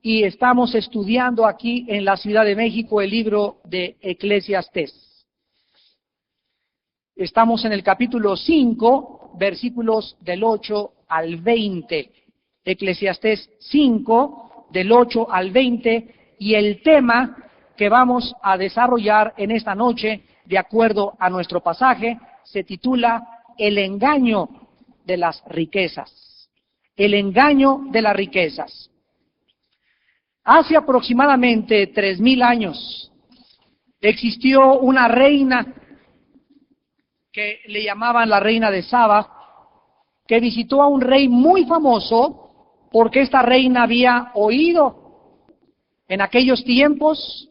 y estamos estudiando aquí en la Ciudad de México el libro de Eclesiastés. Estamos en el capítulo 5, versículos del 8 al 20. Eclesiastés 5, del 8 al 20, y el tema que vamos a desarrollar en esta noche, de acuerdo a nuestro pasaje, se titula El engaño de las riquezas. El engaño de las riquezas. Hace aproximadamente 3000 años existió una reina que le llamaban la reina de Saba, que visitó a un rey muy famoso porque esta reina había oído en aquellos tiempos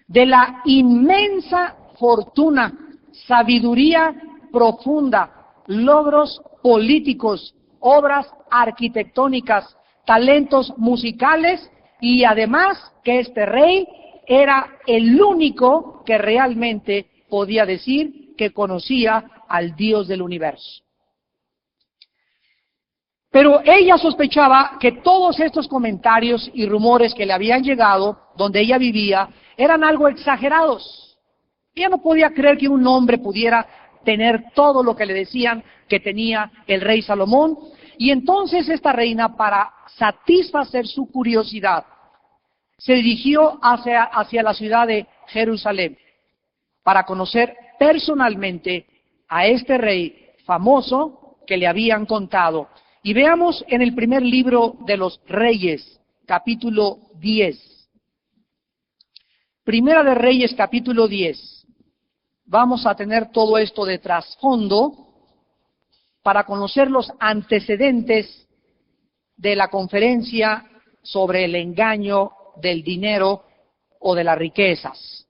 de la inmensa fortuna, sabiduría profunda, logros políticos, obras arquitectónicas, talentos musicales, y además que este rey era el único que realmente podía decir que conocía al Dios del universo. Pero ella sospechaba que todos estos comentarios y rumores que le habían llegado donde ella vivía eran algo exagerados. Ella no podía creer que un hombre pudiera tener todo lo que le decían que tenía el rey Salomón, y entonces esta reina, para satisfacer su curiosidad, se dirigió hacia la ciudad de Jerusalén para conocer personalmente a este rey famoso que le habían contado. Y veamos en el primer libro de los Reyes, capítulo 10. Primera de Reyes, capítulo 10. Vamos a tener todo esto de trasfondo para conocer los antecedentes de la conferencia sobre el engaño del dinero o de las riquezas.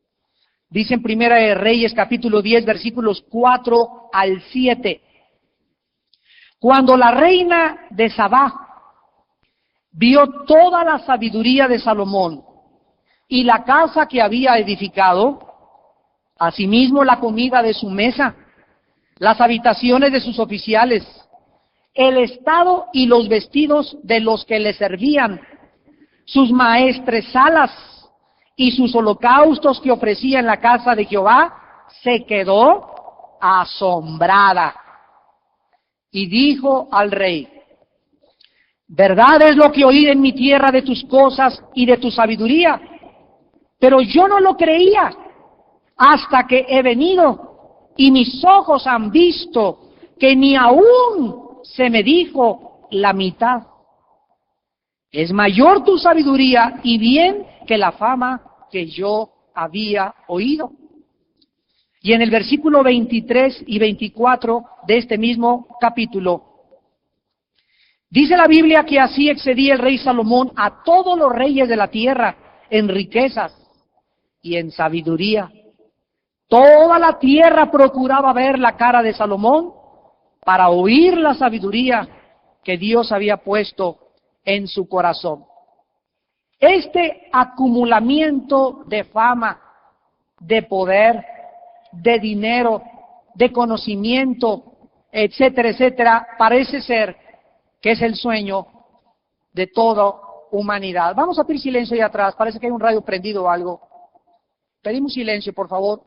Dice en Primera de Reyes, capítulo 10, versículos 4 al 7. Cuando la reina de Sabá vio toda la sabiduría de Salomón y la casa que había edificado, asimismo la comida de su mesa, las habitaciones de sus oficiales, el estado y los vestidos de los que le servían, sus maestresalas y sus holocaustos que ofrecía en la casa de Jehová, se quedó asombrada. Y dijo al rey: verdad es lo que oí en mi tierra de tus cosas y de tu sabiduría, pero yo no lo creía hasta que he venido y mis ojos han visto que ni aún se me dijo la mitad. Es mayor tu sabiduría y bien que la fama que yo había oído. Y en el versículo 23 y 24 de este mismo capítulo, dice la Biblia que así excedía el rey Salomón a todos los reyes de la tierra en riquezas y en sabiduría. Toda la tierra procuraba ver la cara de Salomón para oír la sabiduría que Dios había puesto en su corazón. Este acumulamiento de fama, de poder, de dinero, de conocimiento, etcétera, etcétera, parece ser que es el sueño de toda humanidad. Vamos a pedir silencio ahí atrás, parece que hay un radio prendido o algo. Pedimos silencio, por favor.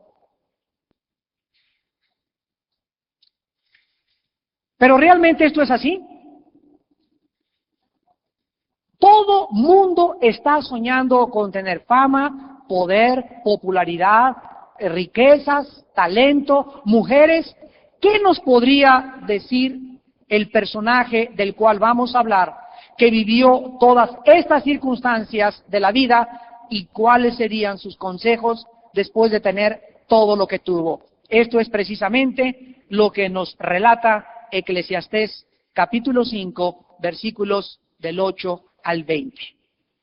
Pero realmente esto es así. Todo mundo está soñando con tener fama, poder, popularidad, riquezas, talento, mujeres. ¿Qué nos podría decir el personaje del cual vamos a hablar, que vivió todas estas circunstancias de la vida, y cuáles serían sus consejos después de tener todo lo que tuvo? Esto es precisamente lo que nos relata Eclesiastés capítulo 5, versículos del 8 al 20.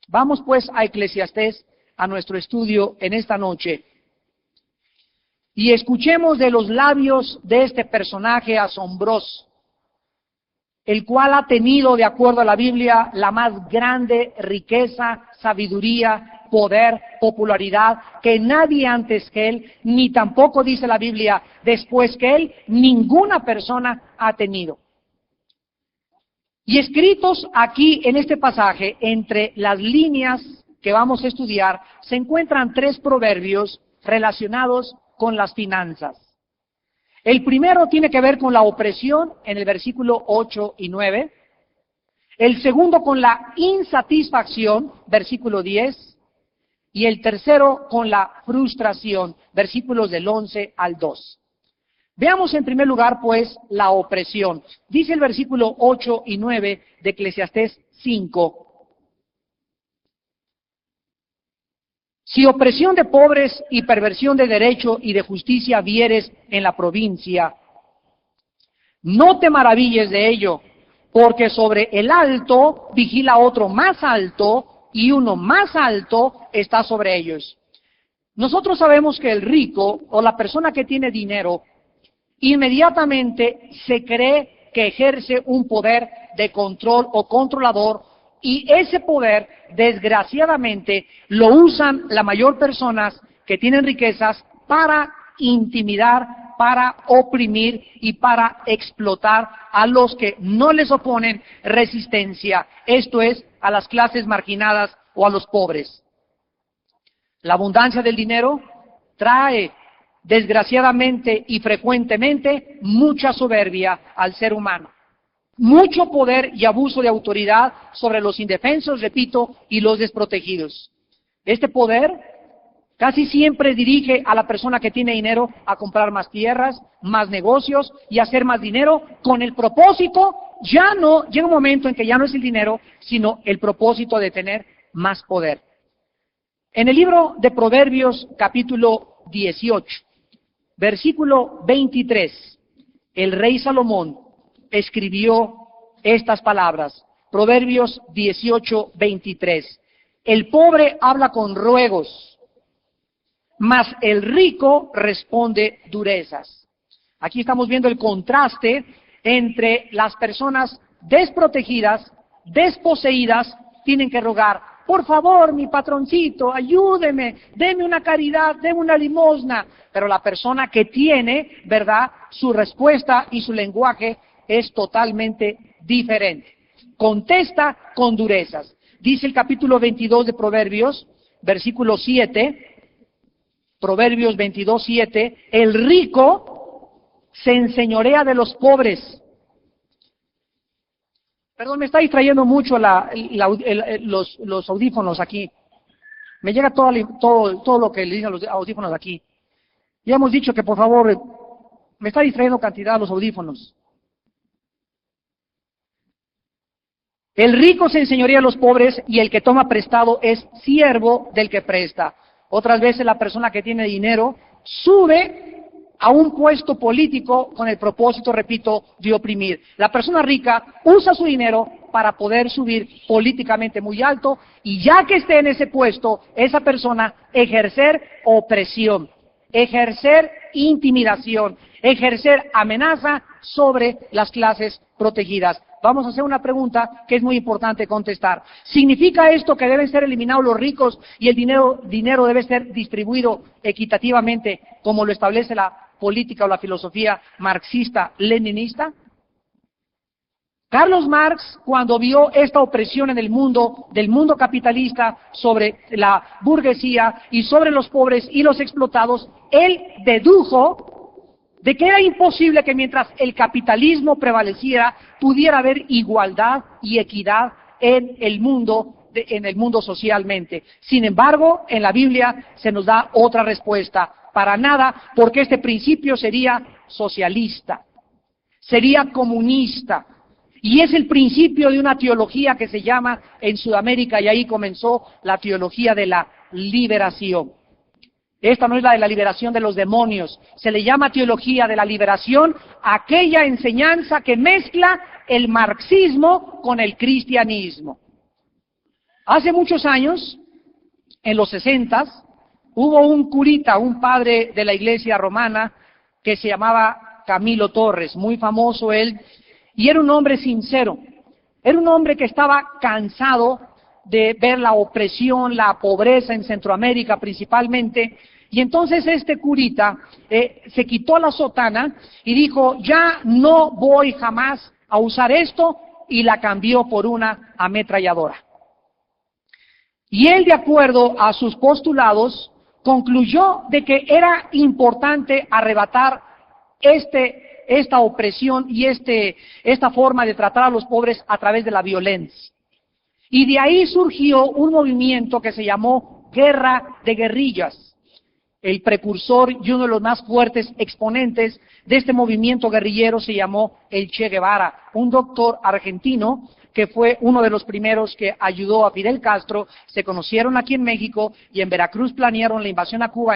Vamos pues a Eclesiastés, a nuestro estudio en esta noche, y escuchemos de los labios de este personaje asombroso, el cual ha tenido, de acuerdo a la Biblia, la más grande riqueza, sabiduría, poder, popularidad, que nadie antes que él, ni tampoco dice la Biblia después que él, ninguna persona ha tenido. Y escritos aquí en este pasaje, entre las líneas que vamos a estudiar, se encuentran 3 proverbios relacionados con las finanzas. El primero tiene que ver con la opresión, en el versículo 8 y 9. El segundo con la insatisfacción, versículo 10. Y el tercero con la frustración, versículos del 11 al 2. Veamos en primer lugar, pues, la opresión. Dice el versículo 8 y 9 de Eclesiastés 5. Si opresión de pobres y perversión de derecho y de justicia vieres en la provincia, no te maravilles de ello, porque sobre el alto vigila otro más alto, y uno más alto está sobre ellos. Nosotros sabemos que el rico o la persona que tiene dinero inmediatamente se cree que ejerce un poder de control o controlador, y ese poder, desgraciadamente, lo usan la mayor personas que tienen riquezas para intimidar, para oprimir y para explotar a los que no les oponen resistencia, esto es, a las clases marginadas o a los pobres. La abundancia del dinero trae, desgraciadamente y frecuentemente, mucha soberbia al ser humano. Mucho poder y abuso de autoridad sobre los indefensos, repito, y los desprotegidos. Este poder casi siempre dirige a la persona que tiene dinero a comprar más tierras, más negocios y hacer más dinero con el propósito, llega un momento en que ya no es el dinero, sino el propósito de tener más poder. En el libro de Proverbios, capítulo 18, versículo 23, el rey Salomón escribió estas palabras. Proverbios 18, 23. El pobre habla con ruegos, mas el rico responde durezas. Aquí estamos viendo el contraste entre las personas desprotegidas, desposeídas, tienen que rogar: por favor, mi patroncito, ayúdeme, deme una caridad, deme una limosna. Pero la persona que tiene, ¿verdad?, su respuesta y su lenguaje es totalmente diferente. Contesta con durezas. Dice el capítulo 22 de Proverbios, versículo 7, Proverbios 22, 7, el rico se enseñorea de los pobres. Perdón, me está distrayendo mucho los audífonos aquí. Me llega todo lo que le dicen los audífonos aquí. Ya hemos dicho que, por favor, me está distrayendo cantidad los audífonos. El rico se enseñorea a los pobres y el que toma prestado es siervo del que presta. Otras veces la persona que tiene dinero sube a un puesto político con el propósito, repito, de oprimir. La persona rica usa su dinero para poder subir políticamente muy alto y ya que esté en ese puesto, esa persona ejercer opresión, ejercer intimidación, ejercer amenaza sobre las clases protegidas. Vamos a hacer una pregunta que es muy importante contestar. ¿Significa esto que deben ser eliminados los ricos y el dinero debe ser distribuido equitativamente como lo establece la política o la filosofía marxista-leninista? Carlos Marx, cuando vio esta opresión en el mundo, del mundo capitalista sobre la burguesía y sobre los pobres y los explotados, él dedujo de que era imposible que mientras el capitalismo prevaleciera, pudiera haber igualdad y equidad en el mundo socialmente. Sin embargo, en la Biblia se nos da otra respuesta. Para nada, porque este principio sería socialista, sería comunista, y es el principio de una teología que se llama en Sudamérica, y ahí comenzó la teología de la liberación. Esta no es la de la liberación de los demonios, se le llama teología de la liberación aquella enseñanza que mezcla el marxismo con el cristianismo. Hace muchos años, en los 60s, hubo un curita, un padre de la iglesia romana, que se llamaba Camilo Torres, muy famoso él, y era un hombre sincero, era un hombre que estaba cansado de ver la opresión, la pobreza en Centroamérica principalmente, y entonces este curita se quitó la sotana y dijo: ya no voy jamás a usar esto, y la cambió por una ametralladora. Y él, de acuerdo a sus postulados, concluyó de que era importante arrebatar esta opresión y esta forma de tratar a los pobres a través de la violencia. Y de ahí surgió un movimiento que se llamó Guerra de Guerrillas. El precursor y uno de los más fuertes exponentes de este movimiento guerrillero se llamó el Che Guevara, un doctor argentino que fue uno de los primeros que ayudó a Fidel Castro. Se conocieron aquí en México y en Veracruz planearon la invasión a Cuba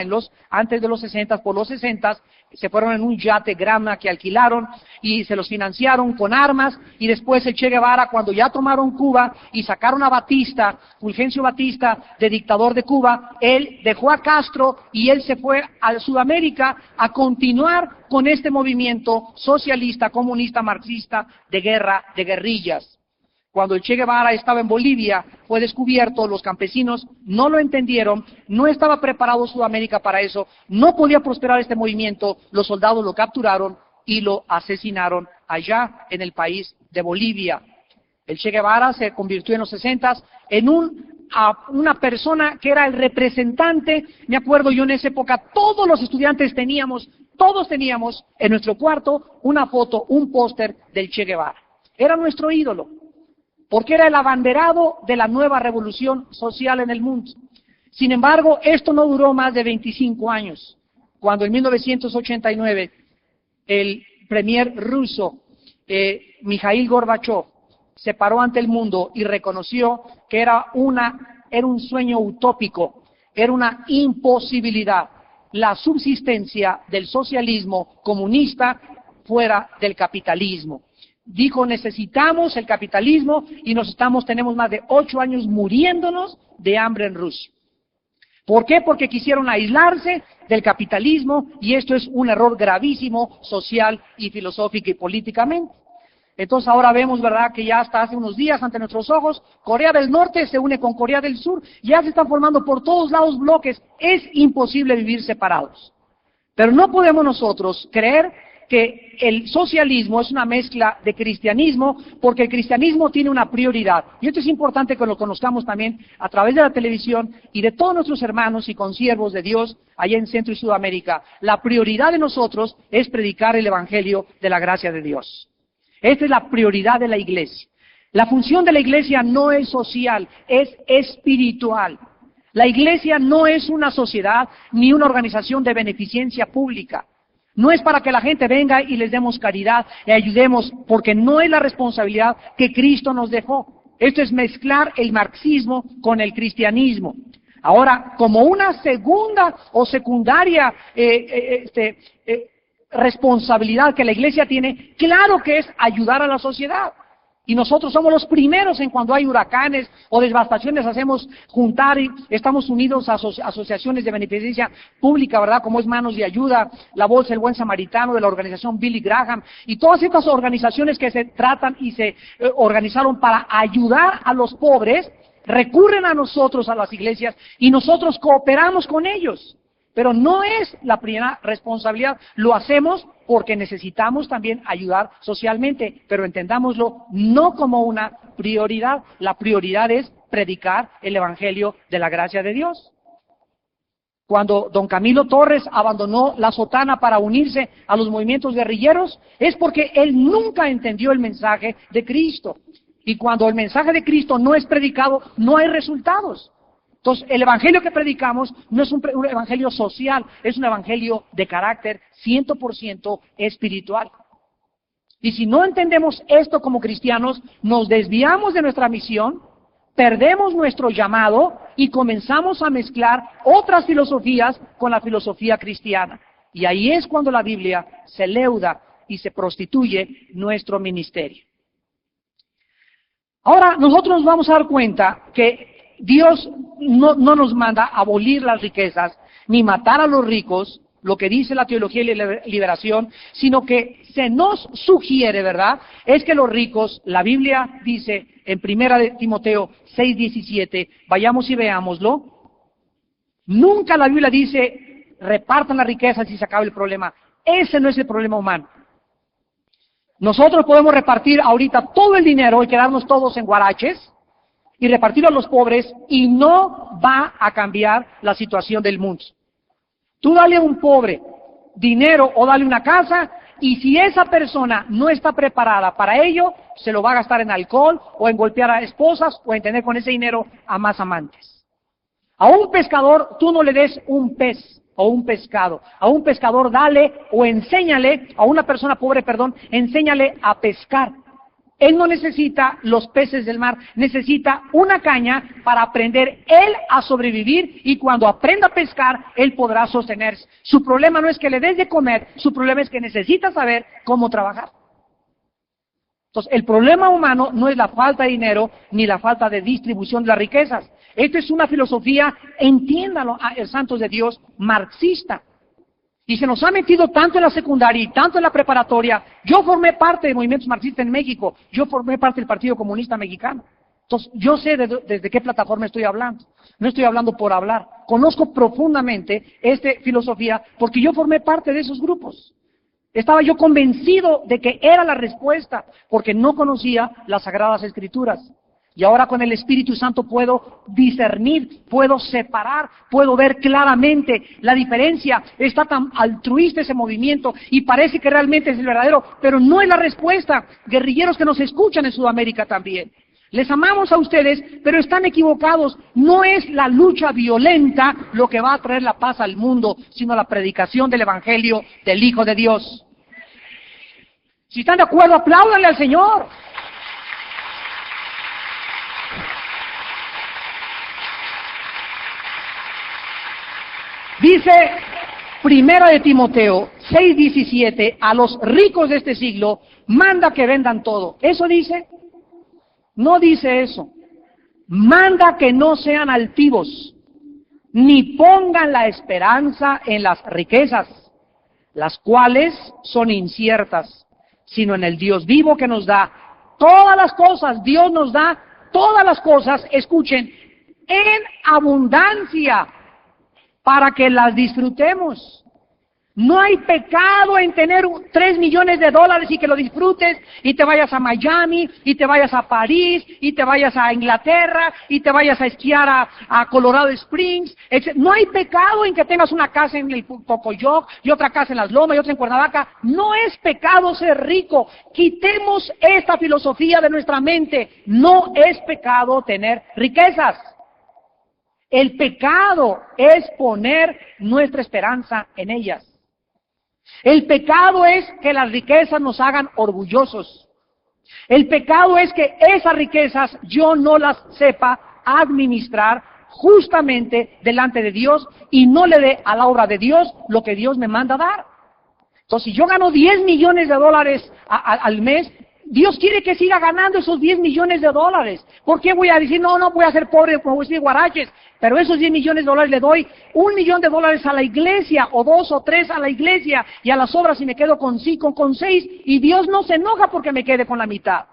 antes de los 60, por los 60, se fueron en un yate Grama que alquilaron y se los financiaron con armas, y después el Che Guevara, cuando ya tomaron Cuba y sacaron a Batista, Fulgencio Batista, de dictador de Cuba, él dejó a Castro y él se fue a Sudamérica a continuar con este movimiento socialista, comunista, marxista de guerra de guerrillas. Cuando el Che Guevara estaba en Bolivia, fue descubierto, los campesinos no lo entendieron, no estaba preparado Sudamérica para eso, no podía prosperar este movimiento, los soldados lo capturaron y lo asesinaron allá en el país de Bolivia. El Che Guevara se convirtió en los 60 en una persona que era el representante. Me acuerdo yo en esa época, todos los estudiantes todos teníamos en nuestro cuarto una foto, un póster del Che Guevara. Era nuestro ídolo, porque era el abanderado de la nueva revolución social en el mundo. Sin embargo, esto no duró más de 25 años, cuando en 1989 el premier ruso, Mikhail Gorbachev, se paró ante el mundo y reconoció que era un sueño utópico, era una imposibilidad, la subsistencia del socialismo comunista fuera del capitalismo. Dijo, necesitamos el capitalismo y tenemos más de 8 años muriéndonos de hambre en Rusia. ¿Por qué? Porque quisieron aislarse del capitalismo, y esto es un error gravísimo social y filosófico y políticamente. Entonces ahora vemos, ¿verdad?, que ya hasta hace unos días ante nuestros ojos, Corea del Norte se une con Corea del Sur, ya se están formando por todos lados bloques, es imposible vivir separados. Pero no podemos nosotros creer que el socialismo es una mezcla de cristianismo, porque el cristianismo tiene una prioridad. Y esto es importante que lo conozcamos también a través de la televisión y de todos nuestros hermanos y consiervos de Dios allá en Centro y Sudamérica. La prioridad de nosotros es predicar el Evangelio de la gracia de Dios. Esta es la prioridad de la iglesia. La función de la iglesia no es social, es espiritual. La iglesia no es una sociedad ni una organización de beneficencia pública. No es para que la gente venga y les demos caridad y ayudemos, porque no es la responsabilidad que Cristo nos dejó. Esto es mezclar el marxismo con el cristianismo. Ahora, como una segunda o secundaria responsabilidad que la iglesia tiene, claro que es ayudar a la sociedad. Y nosotros somos los primeros en cuando hay huracanes o devastaciones, hacemos juntar y estamos unidos a asociaciones de beneficencia pública, ¿verdad? Como es Manos de Ayuda, la Bolsa del Buen Samaritano, de la organización Billy Graham, y todas estas organizaciones que se tratan y se organizaron para ayudar a los pobres, recurren a nosotros, a las iglesias, y nosotros cooperamos con ellos. Pero no es la primera responsabilidad, lo hacemos porque necesitamos también ayudar socialmente, pero entendámoslo no como una prioridad. La prioridad es predicar el Evangelio de la gracia de Dios. Cuando don Camilo Torres abandonó la sotana para unirse a los movimientos guerrilleros, es porque él nunca entendió el mensaje de Cristo. Y cuando el mensaje de Cristo no es predicado, no hay resultados. Entonces, el evangelio que predicamos no es un evangelio social, es un evangelio de carácter 100% espiritual. Y si no entendemos esto como cristianos, nos desviamos de nuestra misión, perdemos nuestro llamado y comenzamos a mezclar otras filosofías con la filosofía cristiana. Y ahí es cuando la Biblia se leuda y se prostituye nuestro ministerio. Ahora, nosotros nos vamos a dar cuenta que Dios no nos manda a abolir las riquezas, ni matar a los ricos, lo que dice la teología de la liberación, sino que se nos sugiere, ¿verdad?, es que los ricos, la Biblia dice en 1 Timoteo 6:17, vayamos y veámoslo, nunca la Biblia dice, repartan las riquezas y se acaba el problema. Ese no es el problema humano. Nosotros podemos repartir ahorita todo el dinero y quedarnos todos en guaraches y repartirlo a los pobres y no va a cambiar la situación del mundo. Tú dale a un pobre dinero o dale una casa y si esa persona no está preparada para ello, se lo va a gastar en alcohol o en golpear a esposas o en tener con ese dinero a más amantes. A un pescador tú no le des un pez o un pescado. A un pescador dale o enséñale, a una persona pobre, enséñale a pescar. Él no necesita los peces del mar, necesita una caña para aprender él a sobrevivir y cuando aprenda a pescar, él podrá sostenerse. Su problema no es que le des de comer, su problema es que necesita saber cómo trabajar. Entonces, el problema humano no es la falta de dinero ni la falta de distribución de las riquezas. Esto es una filosofía, entiéndalo, santos de Dios, marxista. Y se nos ha metido tanto en la secundaria y tanto en la preparatoria. Yo formé parte de movimientos marxistas en México. Yo formé parte del Partido Comunista Mexicano. Entonces, yo sé desde qué plataforma estoy hablando. No estoy hablando por hablar. Conozco profundamente esta filosofía porque yo formé parte de esos grupos. Estaba yo convencido de que era la respuesta porque no conocía las Sagradas Escrituras. Y ahora con el Espíritu Santo puedo discernir, puedo separar, puedo ver claramente la diferencia. Está tan altruista ese movimiento y parece que realmente es el verdadero, pero no es la respuesta. Guerrilleros que nos escuchan en Sudamérica también. Les amamos a ustedes, pero están equivocados. No es la lucha violenta lo que va a traer la paz al mundo, sino la predicación del Evangelio del Hijo de Dios. Si están de acuerdo, apláudanle al Señor. Dice Primera de Timoteo 6:17, a los ricos de este siglo, manda que vendan todo. ¿Eso dice? No dice eso. Manda que no sean altivos, ni pongan la esperanza en las riquezas, las cuales son inciertas, sino en el Dios vivo que nos da todas las cosas. Dios nos da todas las cosas, escuchen, en abundancia, para que las disfrutemos. No hay pecado en tener 3 millones de dólares y que lo disfrutes y te vayas a Miami y te vayas a París y te vayas a Inglaterra y te vayas a esquiar a Colorado Springs. No hay pecado en que tengas una casa en el Pocoyoc y otra casa en Las Lomas y otra en Cuernavaca. No es pecado ser rico. Quitemos esta filosofía de nuestra mente. No es pecado tener riquezas. El pecado es poner nuestra esperanza en ellas. El pecado es que las riquezas nos hagan orgullosos. El pecado es que esas riquezas yo no las sepa administrar justamente delante de Dios y no le dé a la obra de Dios lo que Dios me manda dar. Entonces, si yo gano 10 millones de dólares al mes, Dios quiere que siga ganando esos 10 millones de dólares. ¿Por qué voy a decir, no voy a ser pobre, voy a ser guaraches? Pero esos 10 millones de dólares le doy $1 millón a la iglesia, o 2 o 3 a la iglesia, y a las obras y me quedo con 5, con 6, y Dios no se enoja porque me quede con la mitad.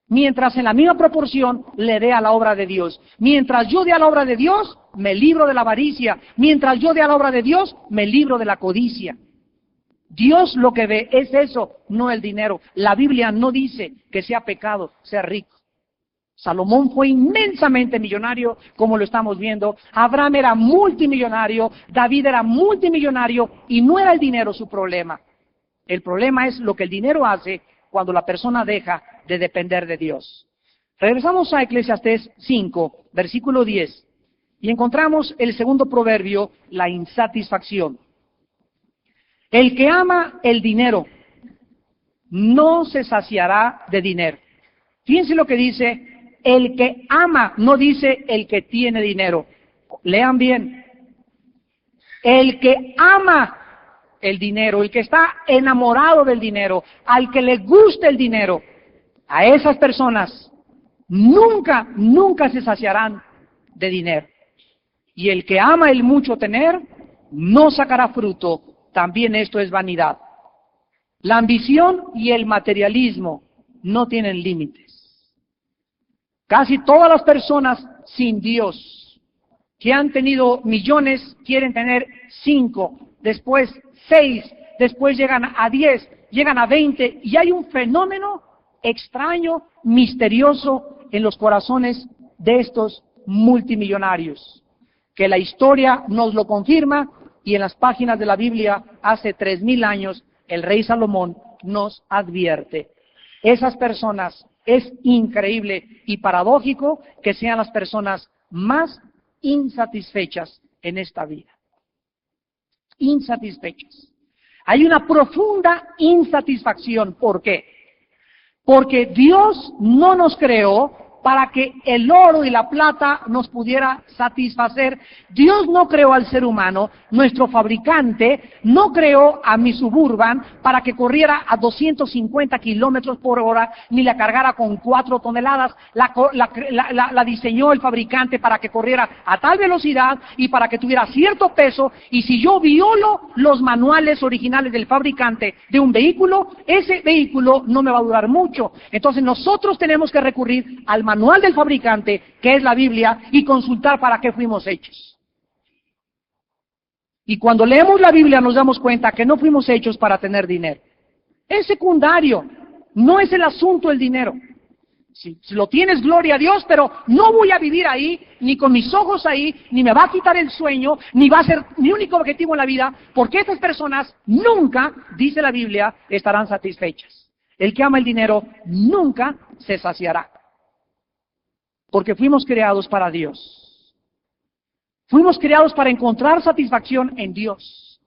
Mientras en la misma proporción le dé a la obra de Dios. Mientras yo dé a la obra de Dios, me libro de la avaricia. Mientras yo dé a la obra de Dios, me libro de la codicia. Dios lo que ve es eso, no el dinero. La Biblia no dice que sea pecado ser rico. Salomón fue inmensamente millonario, como lo estamos viendo. Abraham era multimillonario, David era multimillonario, y no era el dinero su problema. El problema es lo que el dinero hace cuando la persona deja de depender de Dios. Regresamos a Eclesiastés 5, versículo 10, y encontramos el segundo proverbio, la insatisfacción. El que ama el dinero no se saciará de dinero. Fíjense lo que dice, el que ama, no dice el que tiene dinero. Lean bien. El que ama el dinero, el que está enamorado del dinero, al que le gusta el dinero, a esas personas nunca se saciarán de dinero. Y el que ama el mucho tener, no sacará fruto. También esto es vanidad. La ambición y el materialismo no tienen límites. Casi todas las personas sin Dios que han tenido millones quieren tener 5, después 6, después llegan a 10 llegan a 20, y hay un fenómeno extraño, misterioso en los corazones de estos multimillonarios, que la historia nos lo confirma, y en las páginas de la Biblia hace 3000 años el rey Salomón nos advierte. Esas personas, es increíble y paradójico que sean las personas más insatisfechas en esta vida. Insatisfechas. Hay una profunda insatisfacción. ¿Por qué? Porque Dios no nos creó para que el oro y la plata nos pudiera satisfacer. Dios no creó al ser humano, nuestro fabricante no creó a mi Suburban para que corriera a 250 kilómetros por hora, ni la cargara con 4 toneladas. La diseñó el fabricante para que corriera a tal velocidad y para que tuviera cierto peso, y si yo violo los manuales originales del fabricante de un vehículo, ese vehículo no me va a durar mucho. Entonces nosotros tenemos que recurrir al manual del fabricante, que es la Biblia, y consultar para qué fuimos hechos. Y cuando leemos la Biblia nos damos cuenta que no fuimos hechos para tener dinero. Es secundario, no es el asunto el dinero. Si lo tienes, gloria a Dios, pero no voy a vivir ahí, ni con mis ojos ahí, ni me va a quitar el sueño, ni va a ser mi único objetivo en la vida, porque estas personas nunca, dice la Biblia, estarán satisfechas. El que ama el dinero nunca se saciará. Porque fuimos creados para Dios. Fuimos creados para encontrar satisfacción en Dios.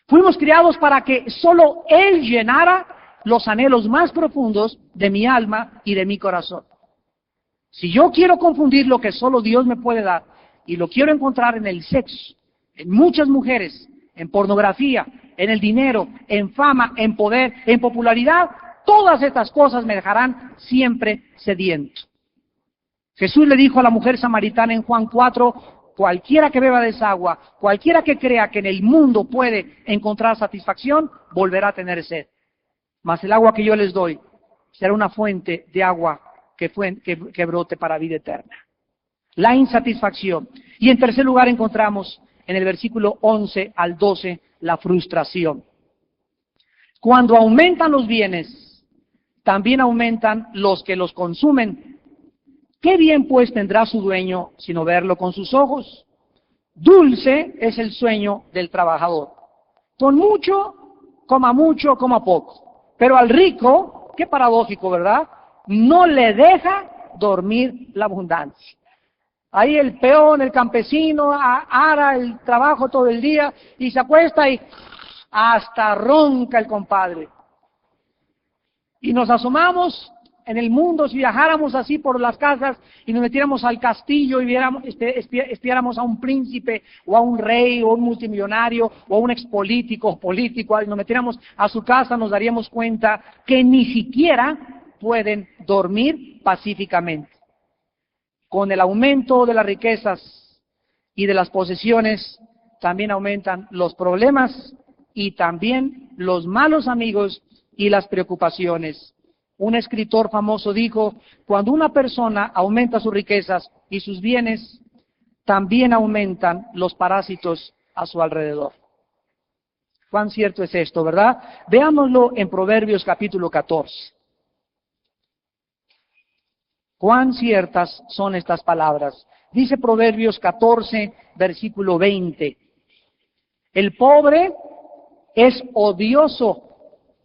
Fuimos creados para que solo Él llenara los anhelos más profundos de mi alma y de mi corazón. Si yo quiero confundir lo que solo Dios me puede dar, y lo quiero encontrar en el sexo, en muchas mujeres, en pornografía, en el dinero, en fama, en poder, en popularidad, todas estas cosas me dejarán siempre sediento. Jesús le dijo a la mujer samaritana en Juan 4, cualquiera que beba de esa agua, cualquiera que crea que en el mundo puede encontrar satisfacción, volverá a tener sed. Mas el agua que yo les doy será una fuente de agua que brote para vida eterna. La insatisfacción. Y en tercer lugar encontramos en el versículo 11 al 12 la frustración. Cuando aumentan los bienes, también aumentan los que los consumen. ¿Qué bien pues tendrá su dueño sino verlo con sus ojos? Dulce es el sueño del trabajador. Con mucho, coma poco. Pero al rico, qué paradójico, ¿verdad? No le deja dormir la abundancia. Ahí el peón, el campesino, ara el trabajo todo el día y se acuesta y hasta ronca el compadre. Y nos asomamos en el mundo, si viajáramos así por las casas y nos metiéramos al castillo y espiáramos a un príncipe o a un rey o a un multimillonario o a un expolítico político, y nos metiéramos a su casa, nos daríamos cuenta que ni siquiera pueden dormir pacíficamente. Con el aumento de las riquezas y de las posesiones, también aumentan los problemas y también los malos amigos y las preocupaciones. Un escritor famoso dijo, cuando una persona aumenta sus riquezas y sus bienes, también aumentan los parásitos a su alrededor. Cuán cierto es esto, ¿verdad? Veámoslo en Proverbios capítulo 14. Cuán ciertas son estas palabras. Dice Proverbios 14, versículo 20. El pobre es odioso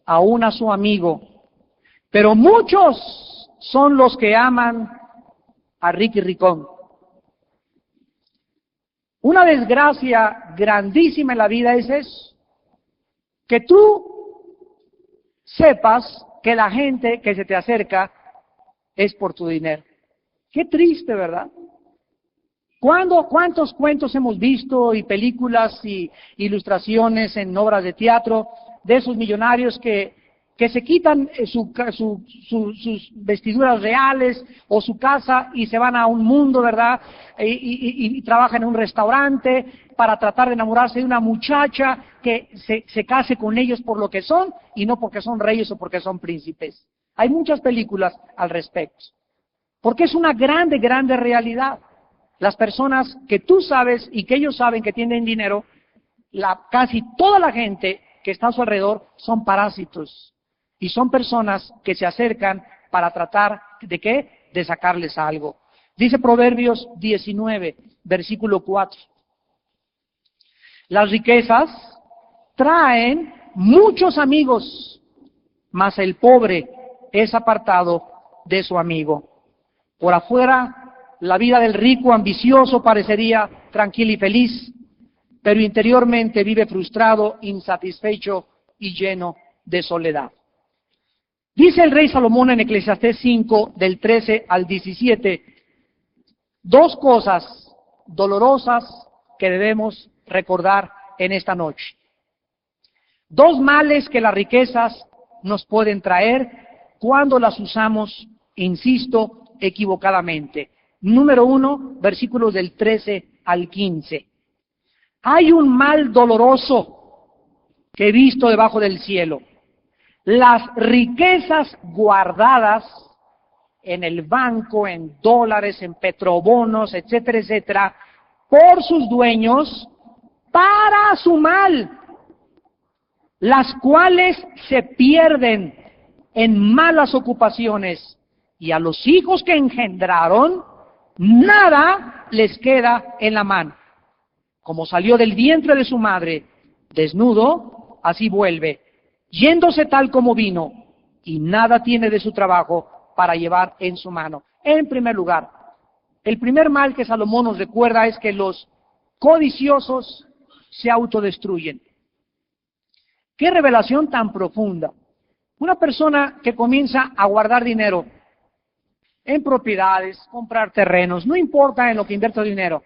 aún a su amigo, pero muchos son los que aman a Ricky Ricón. Una desgracia grandísima en la vida es eso, que tú sepas que la gente que se te acerca es por tu dinero. Qué triste, ¿verdad? ¿Cuántos cuentos hemos visto y películas y ilustraciones en obras de teatro de esos millonarios que se quitan sus vestiduras reales o su casa y se van a un mundo, ¿verdad? Y trabajan en un restaurante para tratar de enamorarse de una muchacha que se case con ellos por lo que son y no porque son reyes o porque son príncipes. Hay muchas películas al respecto. Porque es una grande realidad. Las personas que tú sabes y que ellos saben que tienen dinero, casi toda la gente que está a su alrededor son parásitos y son personas que se acercan para tratar ¿de qué? De sacarles algo. Dice Proverbios 19, versículo 4. Las riquezas traen muchos amigos, mas el pobre es apartado de su amigo. Por afuera, la vida del rico ambicioso parecería tranquila y feliz, pero interiormente vive frustrado, insatisfecho y lleno de soledad. Dice el rey Salomón en Eclesiastés 5, del 13 al 17, dos cosas dolorosas que debemos recordar en esta noche. Dos males que las riquezas nos pueden traer cuando las usamos, insisto, equivocadamente. Número 1, versículos del 13 al 15. Hay un mal doloroso que he visto debajo del cielo. Las riquezas guardadas en el banco, en dólares, en petrobonos, etcétera, etcétera, por sus dueños, para su mal, las cuales se pierden en malas ocupaciones, y a los hijos que engendraron, nada les queda en la mano. Como salió del vientre de su madre, desnudo, así vuelve, yéndose tal como vino, y nada tiene de su trabajo para llevar en su mano. En primer lugar, el primer mal que Salomón nos recuerda es que los codiciosos se autodestruyen. ¡Qué revelación tan profunda! Una persona que comienza a guardar dinero en propiedades, comprar terrenos, no importa en lo que invierta dinero,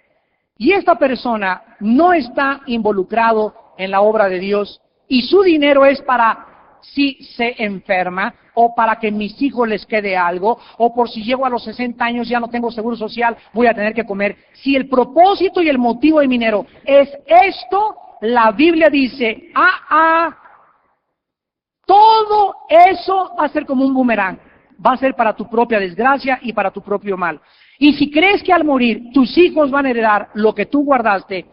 y esta persona no está involucrado en la obra de Dios, y su dinero es para si se enferma, o para que mis hijos les quede algo, o por si llego a los 60 años ya no tengo seguro social, voy a tener que comer. Si el propósito y el motivo de mi dinero es esto, la Biblia dice, todo eso va a ser como un boomerang, va a ser para tu propia desgracia y para tu propio mal. Y si crees que al morir tus hijos van a heredar lo que tú guardaste,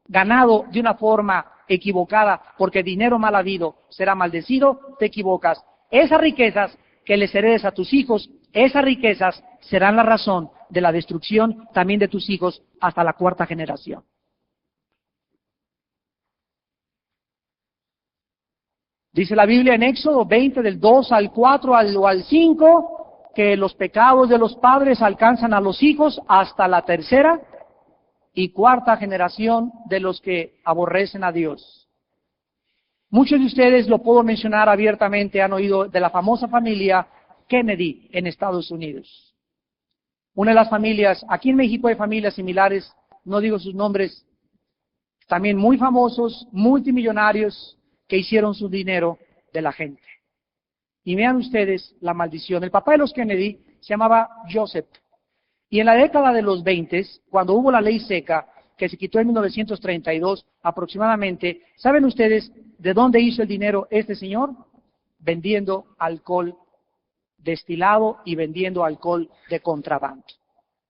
ganado de una forma equivocada, porque dinero mal habido será maldecido, te equivocas. Esas riquezas que les heredes a tus hijos, esas riquezas serán la razón de la destrucción también de tus hijos hasta la cuarta generación. Dice la Biblia en Éxodo 20, del 2 al 4 o al 5, que los pecados de los padres alcanzan a los hijos hasta la tercera y cuarta generación de los que aborrecen a Dios. Muchos de ustedes, lo puedo mencionar abiertamente, han oído de la famosa familia Kennedy en Estados Unidos. Una de las familias, aquí en México hay familias similares, no digo sus nombres, también muy famosos, multimillonarios, que hicieron su dinero de la gente. Y vean ustedes la maldición. El papá de los Kennedy se llamaba Joseph. Y en la década de los 20, cuando hubo la ley seca, que se quitó en 1932 aproximadamente, ¿saben ustedes de dónde hizo el dinero este señor? Vendiendo alcohol destilado y vendiendo alcohol de contrabando.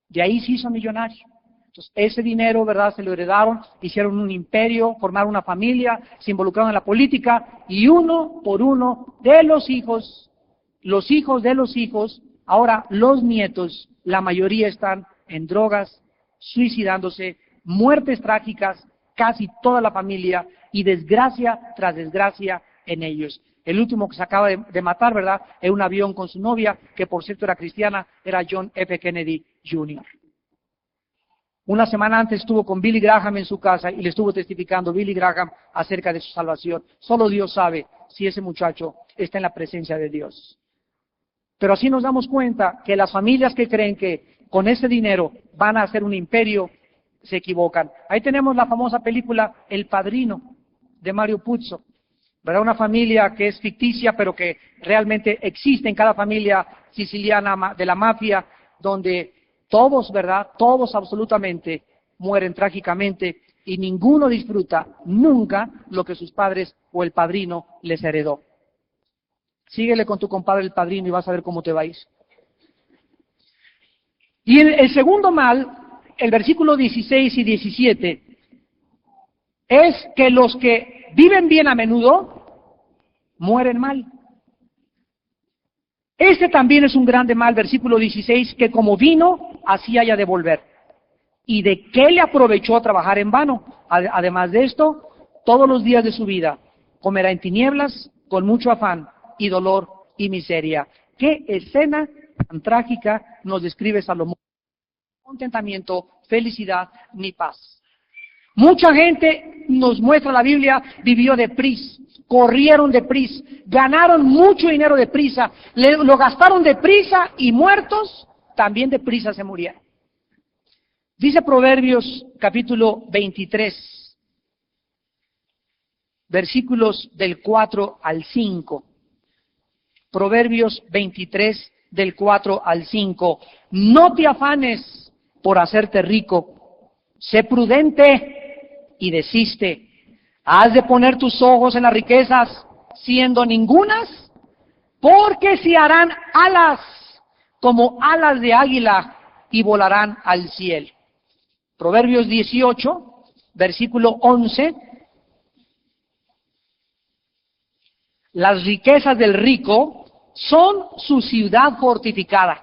De ahí se hizo millonario. Entonces, ese dinero, ¿verdad?, se lo heredaron, hicieron un imperio, formaron una familia, se involucraron en la política, y uno por uno de los hijos de los hijos, ahora los nietos, la mayoría están en drogas, suicidándose, muertes trágicas, casi toda la familia, y desgracia tras desgracia en ellos. El último que se acaba de matar, ¿verdad?, en un avión con su novia, que por cierto era cristiana, era John F. Kennedy Jr. Una semana antes estuvo con Billy Graham en su casa y le estuvo testificando Billy Graham acerca de su salvación. Solo Dios sabe si ese muchacho está en la presencia de Dios. Pero así nos damos cuenta que las familias que creen que con ese dinero van a hacer un imperio, se equivocan. Ahí tenemos la famosa película El Padrino, de Mario Puzo, ¿verdad? Una familia que es ficticia, pero que realmente existe en cada familia siciliana de la mafia, donde todos, ¿verdad?, todos absolutamente mueren trágicamente y ninguno disfruta nunca lo que sus padres o el padrino les heredó. Síguele con tu compadre el padrino y vas a ver cómo te va a ir. Y el segundo mal, el versículo 16 y 17, es que los que viven bien a menudo, mueren mal. Este también es un grande mal, versículo 16, que como vino, así haya de volver. ¿Y de qué le aprovechó trabajar en vano? Además de esto, todos los días de su vida comerá en tinieblas, con mucho afán y dolor y miseria. ¿Qué escena tan trágica nos describe Salomón? Contentamiento, felicidad ni paz. Mucha gente, nos muestra la Biblia, vivió deprisa, corrieron deprisa, ganaron mucho dinero deprisa, lo gastaron deprisa y muertos también deprisa se murieron. Dice Proverbios capítulo 23, versículos del 4 al 5. Proverbios 23, del 4 al 5. No te afanes por hacerte rico, sé prudente y desiste. Has de poner tus ojos en las riquezas, siendo ningunas, porque se harán alas como alas de águila y volarán al cielo. Proverbios 18, versículo 11. Las riquezas del rico son su ciudad fortificada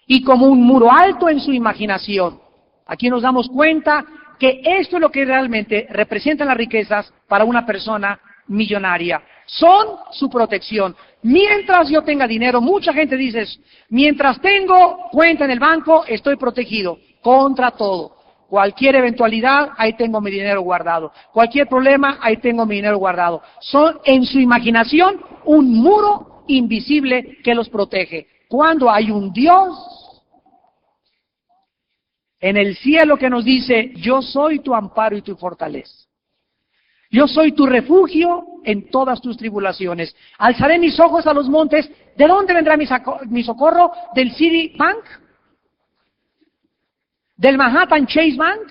y como un muro alto en su imaginación. Aquí nos damos cuenta que esto es lo que realmente representan las riquezas para una persona millonaria. Son su protección. Mientras yo tenga dinero, mucha gente dice, mientras tengo cuenta en el banco, estoy protegido contra todo. Cualquier eventualidad, ahí tengo mi dinero guardado. Cualquier problema, ahí tengo mi dinero guardado. Son en su imaginación un muro invisible que los protege. Cuando hay un Dios en el cielo que nos dice, yo soy tu amparo y tu fortaleza. Yo soy tu refugio en todas tus tribulaciones. Alzaré mis ojos a los montes. ¿De dónde vendrá mi socorro? ¿Del Citibank? ¿Del Manhattan Chase Bank?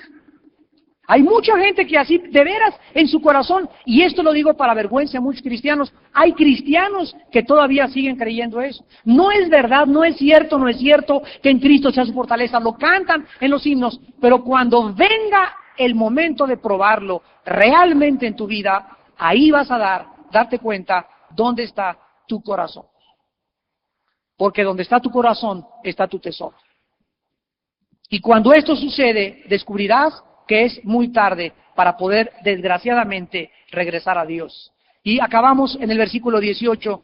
Hay mucha gente que así, de veras, en su corazón, y esto lo digo para vergüenza de muchos cristianos, hay cristianos que todavía siguen creyendo eso. No es verdad, no es cierto que en Cristo sea su fortaleza, lo cantan en los himnos, pero cuando venga el momento de probarlo realmente en tu vida, ahí vas a darte cuenta dónde está tu corazón. Porque donde está tu corazón, está tu tesoro. Y cuando esto sucede, descubrirás que es muy tarde para poder, desgraciadamente, regresar a Dios. Y acabamos en el versículo 18,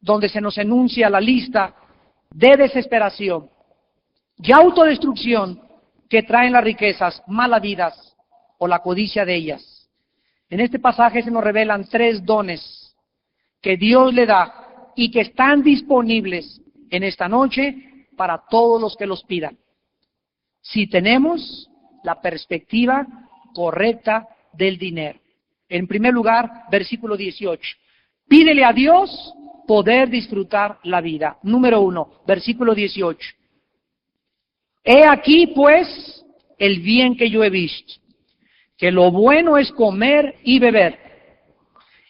donde se nos enuncia la lista de desesperación y autodestrucción que traen las riquezas, malas vidas o la codicia de ellas. En este pasaje se nos revelan 3 dones que Dios le da y que están disponibles en esta noche para todos los que los pidan. Si tenemos la perspectiva correcta del dinero. En primer lugar, versículo 18. Pídele a Dios poder disfrutar la vida. Número 1, versículo 18. He aquí, pues, el bien que yo he visto, que lo bueno es comer y beber,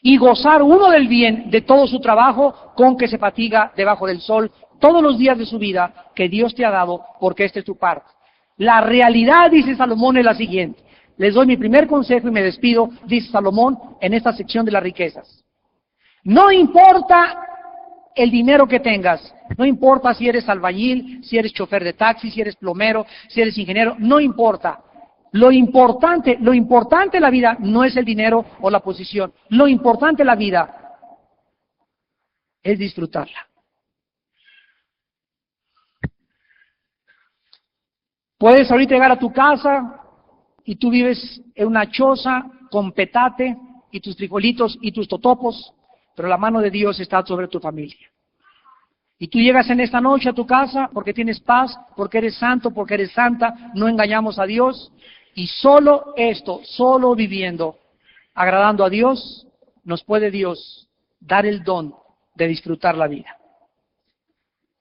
y gozar uno del bien de todo su trabajo con que se fatiga debajo del sol todos los días de su vida que Dios te ha dado, porque esta es tu parte. La realidad, dice Salomón, es la siguiente. Les doy mi primer consejo y me despido, dice Salomón, en esta sección de las riquezas. No importa el dinero que tengas, no importa si eres albañil, si eres chofer de taxi, si eres plomero, si eres ingeniero, no importa. Lo importante de la vida no es el dinero o la posición. Lo importante de la vida es disfrutarla. Puedes ahorita llegar a tu casa y tú vives en una choza con petate y tus frijolitos y tus totopos, pero la mano de Dios está sobre tu familia. Y tú llegas en esta noche a tu casa porque tienes paz, porque eres santo, porque eres santa, no engañamos a Dios, y solo esto, solo viviendo, agradando a Dios, nos puede Dios dar el don de disfrutar la vida.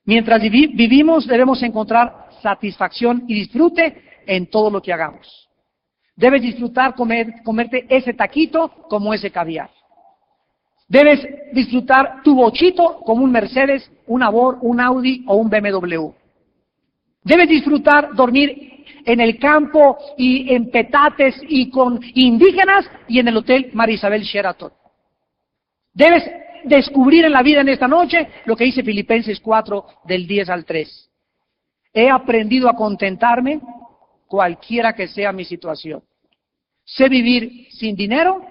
Mientras vivimos debemos encontrar satisfacción y disfrute en todo lo que hagamos. Debes disfrutar comerte ese taquito como ese caviar. Debes disfrutar tu bochito como un Mercedes, un Avor, un Audi o un BMW. Debes disfrutar dormir en el campo y en petates y con indígenas y en el Hotel María Isabel Sheraton. Debes descubrir en la vida en esta noche lo que dice Filipenses 4 del 10 al 3. He aprendido a contentarme cualquiera que sea mi situación. Sé vivir sin dinero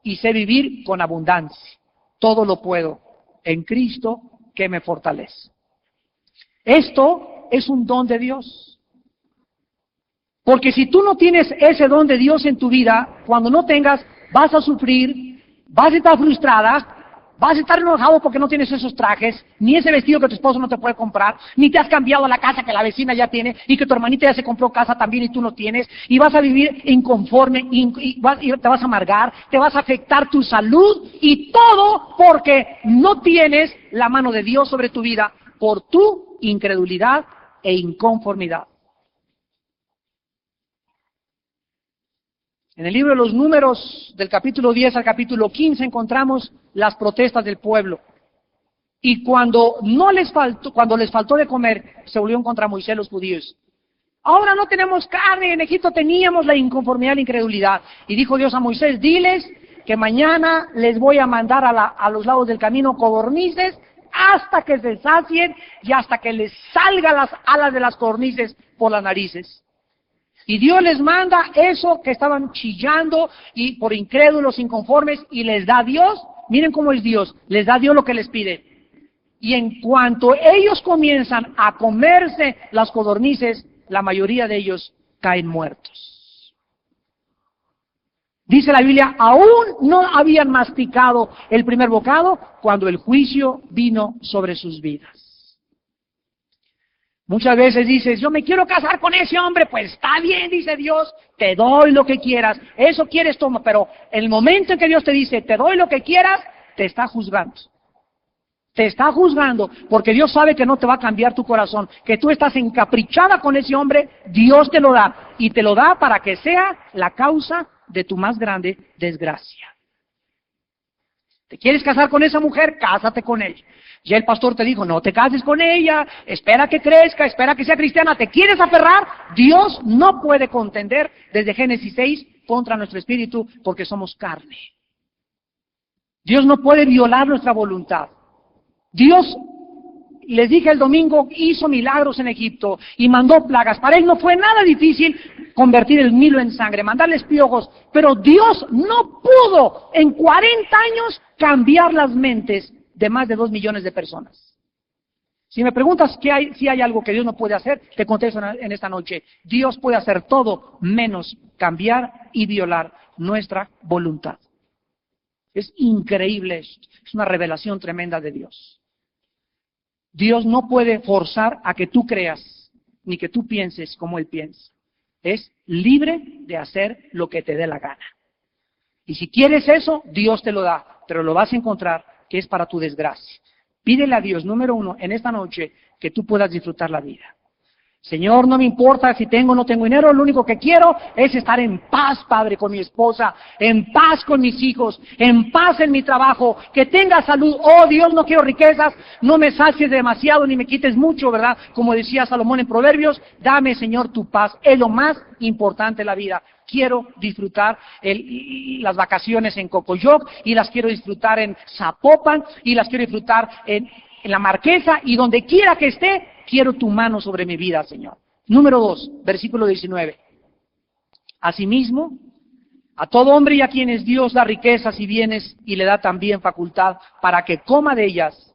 y sé vivir con abundancia. Todo lo puedo en Cristo que me fortalece. Esto es un don de Dios. Porque si tú no tienes ese don de Dios en tu vida, cuando no tengas, vas a sufrir, vas a estar frustrada, vas a estar enojado porque no tienes esos trajes, ni ese vestido que tu esposo no te puede comprar, ni te has cambiado a la casa que la vecina ya tiene, y que tu hermanita ya se compró casa también y tú no tienes, y vas a vivir inconforme, y te vas a amargar, te vas a afectar tu salud, y todo porque no tienes la mano de Dios sobre tu vida por tu incredulidad e inconformidad. En el libro de los Números, del capítulo 10 al capítulo 15, encontramos las protestas del pueblo. Y cuando les faltó de comer, se volvieron contra Moisés los judíos. Ahora no tenemos carne, en Egipto teníamos la inconformidad y la incredulidad. Y dijo Dios a Moisés, diles que mañana les voy a mandar a los lados del camino codornices hasta que se sacien y hasta que les salgan las alas de las codornices por las narices. Y Dios les manda eso que estaban chillando y por incrédulos, inconformes, y les da Dios, miren cómo es Dios, les da Dios lo que les pide. Y en cuanto ellos comienzan a comerse las codornices, la mayoría de ellos caen muertos. Dice la Biblia, aún no habían masticado el primer bocado cuando el juicio vino sobre sus vidas. Muchas veces dices, yo me quiero casar con ese hombre, pues está bien, dice Dios, te doy lo que quieras, eso quieres, toma, pero el momento en que Dios te dice, te doy lo que quieras, te está juzgando. Te está juzgando, porque Dios sabe que no te va a cambiar tu corazón, que tú estás encaprichada con ese hombre, Dios te lo da, y te lo da para que sea la causa de tu más grande desgracia. ¿Te quieres casar con esa mujer? Cásate con ella. Ya el pastor te dijo, no te cases con ella, espera que crezca, espera que sea cristiana. ¿Te quieres aferrar? Dios no puede contender desde Génesis 6 contra nuestro espíritu porque somos carne. Dios no puede violar nuestra voluntad. Dios, les dije el domingo, hizo milagros en Egipto y mandó plagas. Para él no fue nada difícil convertir el Nilo en sangre, mandarles piojos, pero Dios no pudo en 40 años cambiar las mentes de más de 2 millones de personas. Si me preguntas si hay algo que Dios no puede hacer, te contesto en esta noche. Dios puede hacer todo menos cambiar y violar nuestra voluntad. Es increíble esto. Es una revelación tremenda de Dios. Dios no puede forzar a que tú creas, ni que tú pienses como Él piensa. Es libre de hacer lo que te dé la gana. Y si quieres eso, Dios te lo da, pero lo vas a encontrar que es para tu desgracia. Pídele a Dios, número 1, en esta noche, que tú puedas disfrutar la vida. Señor, no me importa si tengo o no tengo dinero, lo único que quiero es estar en paz, Padre, con mi esposa, en paz con mis hijos, en paz en mi trabajo, que tenga salud. Oh Dios, no quiero riquezas, no me sacies demasiado ni me quites mucho, ¿verdad? Como decía Salomón en Proverbios, dame, Señor, tu paz. Es lo más importante de la vida. Quiero disfrutar las vacaciones en Cocoyoc, y las quiero disfrutar en Zapopan, y las quiero disfrutar en la Marquesa, y donde quiera que esté, quiero tu mano sobre mi vida, Señor. Número 2, versículo 19. Asimismo, a todo hombre y a quienes Dios da riquezas y bienes y le da también facultad para que coma de ellas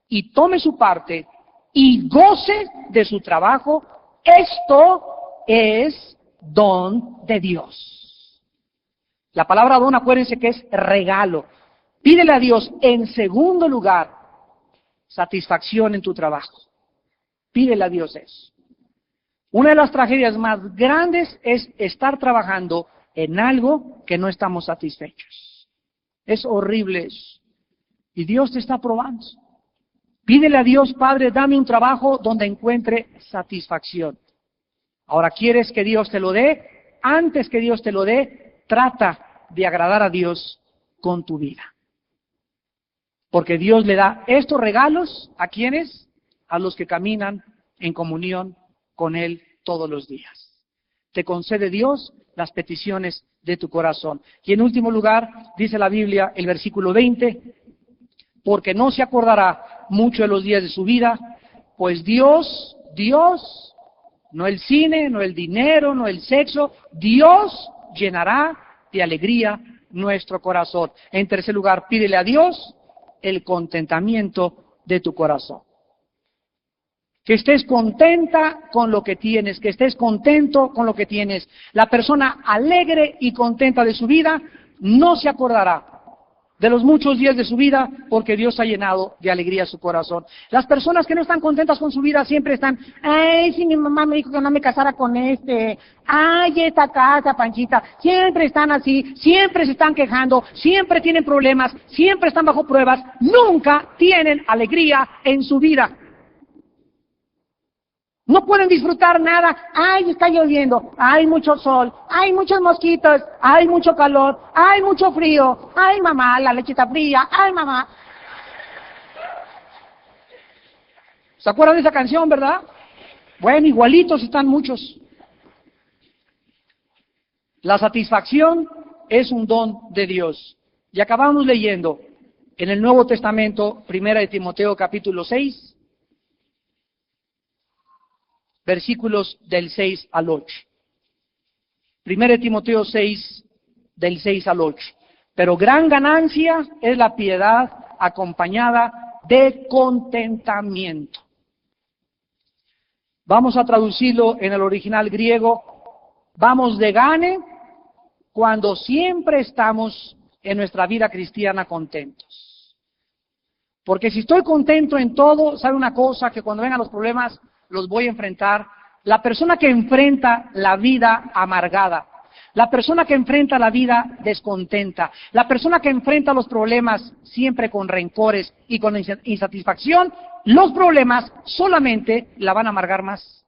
y tome su parte y goce de su trabajo, esto es don de Dios. La palabra don, acuérdense que es regalo. Pídele a Dios, en segundo lugar, satisfacción en tu trabajo. Pídele a Dios eso. Una de las tragedias más grandes es estar trabajando en algo que no estamos satisfechos. Es horrible eso. Y Dios te está probando. Pídele a Dios, Padre, dame un trabajo donde encuentre satisfacción. Ahora, ¿quieres que Dios te lo dé? Antes que Dios te lo dé, trata de agradar a Dios con tu vida. Porque Dios le da estos regalos, ¿a quiénes? A los que caminan en comunión con Él todos los días. te concede Dios las peticiones de tu corazón. Y en último lugar, dice la Biblia, el versículo 20, porque no se acordará mucho de los días de su vida, pues Dios, no el cine, no el dinero, no el sexo, Dios llenará de alegría nuestro corazón. En tercer lugar, pídele a Dios el contentamiento de tu corazón. Que estés contenta con lo que tienes, que estés contento con lo que tienes. La persona alegre y contenta de su vida no se acordará de los muchos días de su vida porque Dios ha llenado de alegría su corazón. Las personas que no están contentas con su vida siempre están, ay, si mi mamá me dijo que no me casara con este, ay, esta casa, Panchita, siempre están así, siempre se están quejando, siempre tienen problemas, siempre están bajo pruebas, nunca tienen alegría en su vida. No pueden disfrutar nada. Ay, está lloviendo. Hay mucho sol. Hay muchos mosquitos. Hay mucho calor. Hay mucho frío. Ay, mamá, la leche está fría. Ay, mamá. ¿Se acuerdan de esa canción, verdad? Bueno, igualitos están muchos. La satisfacción es un don de Dios. Y acabamos leyendo en el Nuevo Testamento, 1 de Timoteo capítulo 6, versículos del 6 al 8. 1 de Timoteo 6, del 6 al 8. Pero gran ganancia es la piedad acompañada de contentamiento. Vamos a traducirlo en el original griego. Vamos de gane cuando siempre estamos en nuestra vida cristiana contentos. Porque si estoy contento en todo, ¿sabe una cosa? Que cuando vengan los problemas, los voy a enfrentar. La persona que enfrenta la vida amargada, la persona que enfrenta la vida descontenta, la persona que enfrenta los problemas siempre con rencores y con insatisfacción, los problemas solamente la van a amargar más,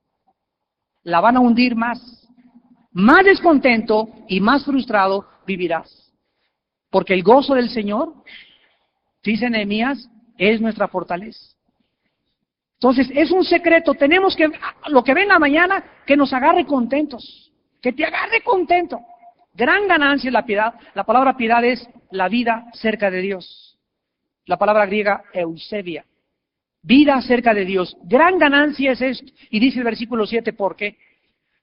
la van a hundir más descontento y más frustrado vivirás. Porque el gozo del Señor, dice Nehemías, es nuestra fortaleza. Entonces, es un secreto, tenemos que, lo que venga mañana, que nos agarre contentos, que te agarre contento. Gran ganancia es la piedad. La palabra piedad es la vida cerca de Dios. La palabra griega, eusebia. Vida cerca de Dios. Gran ganancia es esto. Y dice el versículo 7, ¿por qué?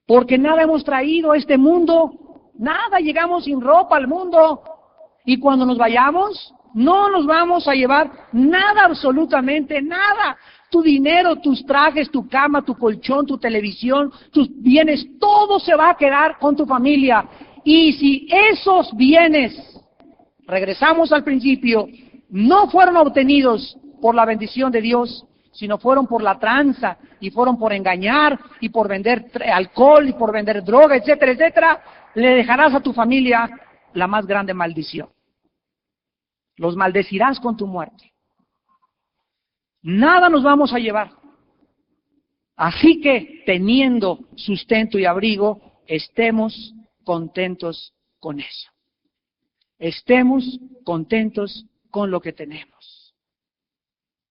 Porque nada hemos traído a este mundo, nada, llegamos sin ropa al mundo. Y cuando nos vayamos, no nos vamos a llevar nada, absolutamente nada. Tu dinero, tus trajes, tu cama, tu colchón, tu televisión, tus bienes, todo se va a quedar con tu familia. Y si esos bienes, regresamos al principio, no fueron obtenidos por la bendición de Dios, sino fueron por la tranza, y fueron por engañar, y por vender alcohol, y por vender droga, etcétera, etcétera, le dejarás a tu familia la más grande maldición. Los maldecirás con tu muerte. Nada nos vamos a llevar. Así que, teniendo sustento y abrigo, estemos contentos con eso. Estemos contentos con lo que tenemos.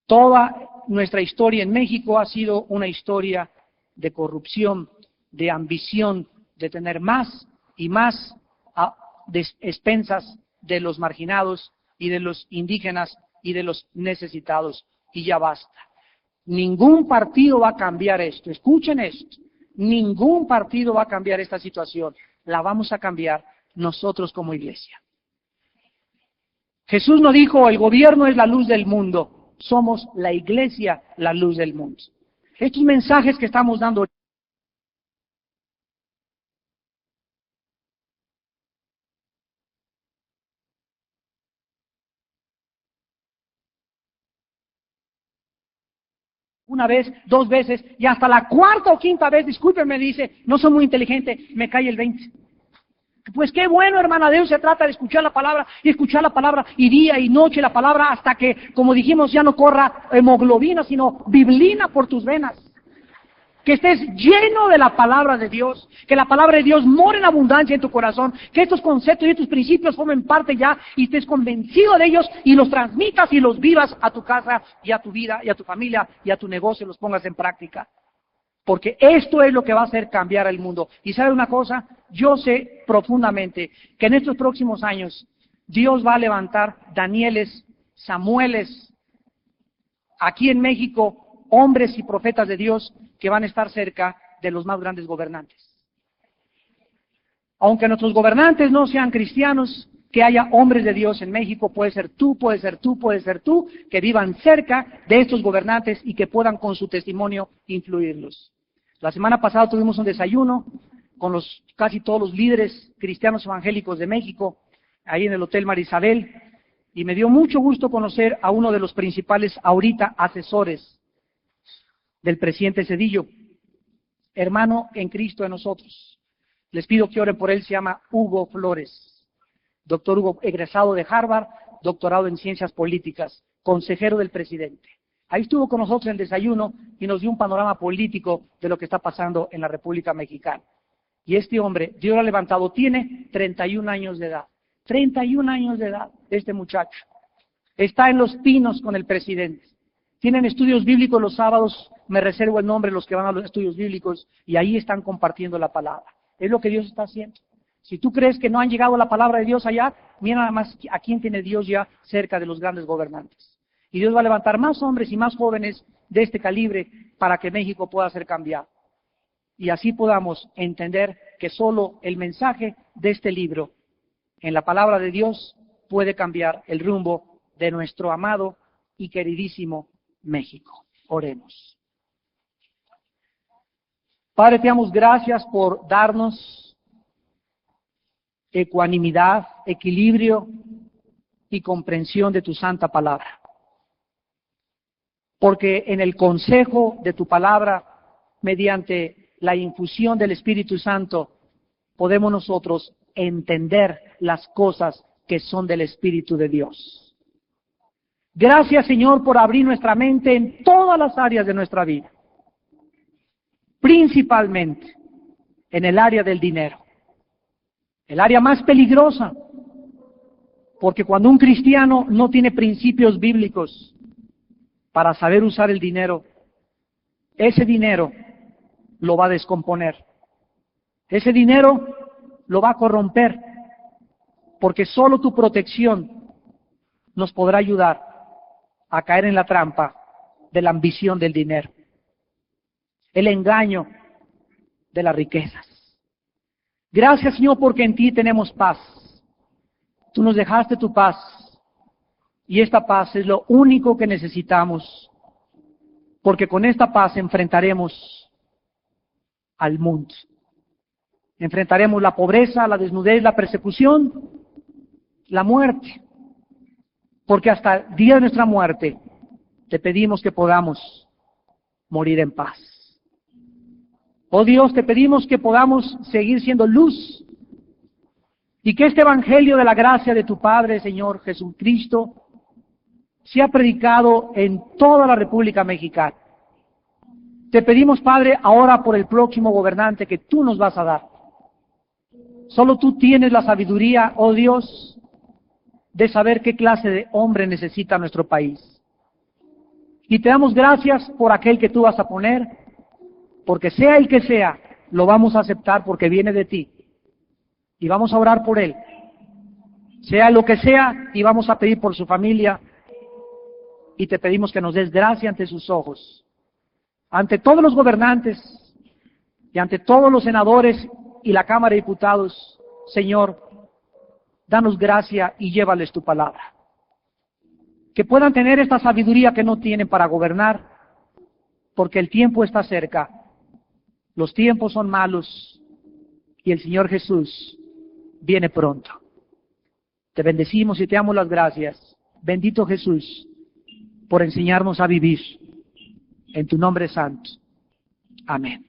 Toda nuestra historia en México ha sido una historia de corrupción, de ambición, de tener más y más a expensas de los marginados y de los indígenas y de los necesitados. Y ya basta. Ningún partido va a cambiar esto. Escuchen esto. Ningún partido va a cambiar esta situación. La vamos a cambiar nosotros como iglesia. Jesús no dijo, el gobierno es la luz del mundo. Somos la iglesia, la luz del mundo. Estos mensajes que estamos dando una vez, dos veces, y hasta la cuarta o quinta vez, discúlpenme, dice, no soy muy inteligente, me cae el 20. Pues qué bueno, hermana, de eso se trata, de escuchar la palabra, y día y noche la palabra, hasta que, como dijimos, ya no corra hemoglobina, sino biblina por tus venas. Que estés lleno de la palabra de Dios, que la palabra de Dios more en abundancia en tu corazón, que estos conceptos y estos principios formen parte ya y estés convencido de ellos y los transmitas y los vivas a tu casa y a tu vida y a tu familia y a tu negocio, los pongas en práctica. porque esto es lo que va a hacer cambiar el mundo. Y ¿sabe una cosa? Yo sé profundamente que en estos próximos años Dios va a levantar Danieles, Samueles, aquí en México, hombres y profetas de Dios que van a estar cerca de los más grandes gobernantes. Aunque nuestros gobernantes no sean cristianos, que haya hombres de Dios en México, puede ser tú, puede ser tú, puede ser tú, que vivan cerca de estos gobernantes y que puedan con su testimonio influirlos. La semana pasada tuvimos un desayuno con casi todos los líderes cristianos evangélicos de México, ahí en el Hotel Marisabel, y me dio mucho gusto conocer a uno de los principales ahorita asesores del presidente Zedillo, hermano en Cristo de nosotros. Les pido que oren por él, se llama Hugo Flores, doctor Hugo, egresado de Harvard, doctorado en ciencias políticas, consejero del presidente. Ahí estuvo con nosotros en el desayuno y nos dio un panorama político de lo que está pasando en la República Mexicana. Y este hombre, Dios lo ha levantado, tiene 31 años de edad. 31 años de edad, este muchacho. Está en Los Pinos con el presidente. Tienen estudios bíblicos los sábados, me reservo el nombre de los que van a los estudios bíblicos, y ahí están compartiendo la palabra. Es lo que Dios está haciendo. Si tú crees que no han llegado la palabra de Dios allá, mira nada más a quién tiene Dios ya cerca de los grandes gobernantes. Y Dios va a levantar más hombres y más jóvenes de este calibre para que México pueda ser cambiado. Y así podamos entender que solo el mensaje de este libro, en la palabra de Dios, puede cambiar el rumbo de nuestro amado y queridísimo México. Oremos. Padre, te damos gracias por darnos ecuanimidad, equilibrio y comprensión de tu santa palabra. Porque en el consejo de tu palabra, mediante la infusión del Espíritu Santo, podemos nosotros entender las cosas que son del Espíritu de Dios. Gracias, Señor, por abrir nuestra mente en todas las áreas de nuestra vida, principalmente en el área del dinero, el área más peligrosa, porque cuando un cristiano no tiene principios bíblicos para saber usar el dinero, ese dinero lo va a descomponer, ese dinero lo va a corromper, porque solo tu protección nos podrá ayudar a caer en la trampa de la ambición del dinero, el engaño de las riquezas. Gracias, Señor, porque en ti tenemos paz. Tú nos dejaste tu paz, y esta paz es lo único que necesitamos, porque con esta paz enfrentaremos al mundo. Enfrentaremos la pobreza, la desnudez, la persecución, la muerte. Porque hasta el día de nuestra muerte te pedimos que podamos morir en paz. Oh Dios, te pedimos que podamos seguir siendo luz y que este evangelio de la gracia de tu Padre, Señor Jesucristo, sea predicado en toda la República Mexicana. Te pedimos, Padre, ahora por el próximo gobernante que tú nos vas a dar. Solo tú tienes la sabiduría, oh Dios, de saber qué clase de hombre necesita nuestro país. Y te damos gracias por aquel que tú vas a poner, porque sea el que sea, lo vamos a aceptar porque viene de ti. Y vamos a orar por él. Sea lo que sea, y vamos a pedir por su familia. Y te pedimos que nos des gracia ante sus ojos, ante todos los gobernantes y ante todos los senadores y la Cámara de Diputados. Señor, danos gracia y llévales tu palabra. Que puedan tener esta sabiduría que no tienen para gobernar, porque el tiempo está cerca. Los tiempos son malos y el Señor Jesús viene pronto. Te bendecimos y te damos las gracias. Bendito Jesús, por enseñarnos a vivir. En tu nombre santo. Amén.